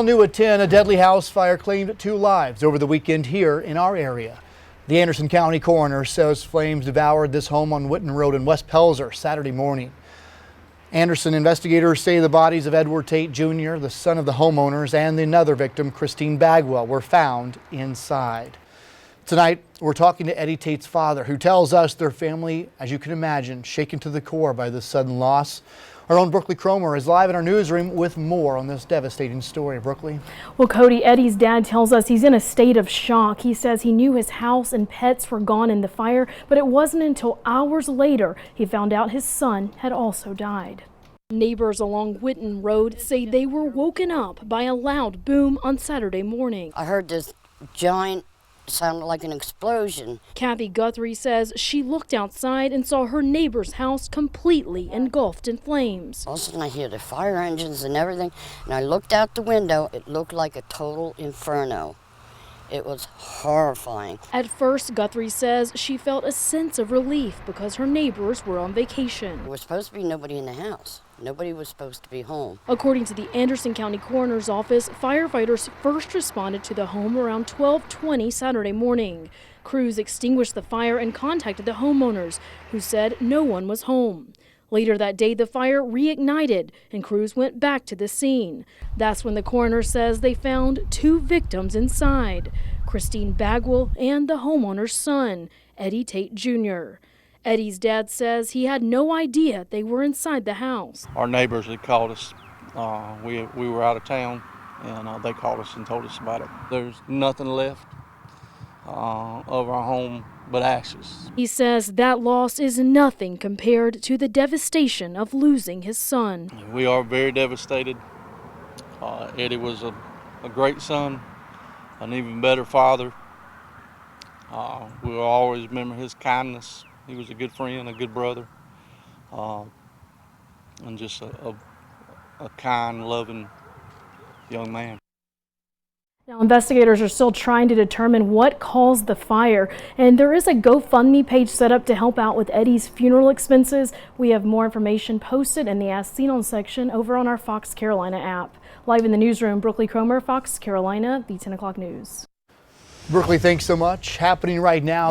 New at 10, a deadly house fire claimed 2 lives over the weekend here in our area. The Anderson County coroner says flames devoured this home on Whitten Road in West Pelzer Saturday morning. Anderson investigators say the bodies of Edward Tate Jr., the son of the homeowners, and another victim, Christine Bagwell, were found inside. Tonight, we're talking to Eddie Tate's father, who tells us their family, as you can imagine, shaken to the core by this sudden loss. Our own Brookley Cromer is live in our newsroom with more on this devastating story. Brookley. Well, Cody, Eddie's dad tells us he's in a state of shock. He says he knew his house and pets were gone in the fire, but it wasn't until hours later he found out his son had also died. Neighbors along Whitten Road say they were woken up by a loud boom on Saturday morning. I heard this giant sounded like an explosion. Kathy Guthrie says she looked outside and saw her neighbor's house completely engulfed in flames. All of a sudden I hear the fire engines and everything, and I looked out the window. It looked like a total inferno. It was horrifying. At first, Guthrie says she felt a sense of relief because her neighbors were on vacation. There was supposed to be nobody in the house. Nobody was supposed to be home. According to the Anderson County Coroner's Office, firefighters first responded to the home around 12:20 Saturday morning. Crews extinguished the fire and contacted the homeowners, who said no one was home. Later that day, the fire reignited and crews went back to the scene. That's when the coroner says they found 2 victims inside, Christine Bagwell and the homeowner's son, Eddie Tate Jr. Eddie's dad says he had no idea they were inside the house. Our neighbors had called us. We were out of town, and they called us and told us about it. There's nothing left of our home but ashes. He says that loss is nothing compared to the devastation of losing his son. We are very devastated. Eddie was a great son, an even better father. We will always remember his kindness. He was a good friend, a good brother, and just a kind, loving young man. Now, investigators are still trying to determine what caused the fire, and there is a GoFundMe page set up to help out with Eddie's funeral expenses. We have more information posted in the As Seen On section over on our Fox Carolina app. Live in the newsroom, Brookley Cromer, Fox Carolina, the 10 o'clock news. Brookley, thanks so much. Happening right now.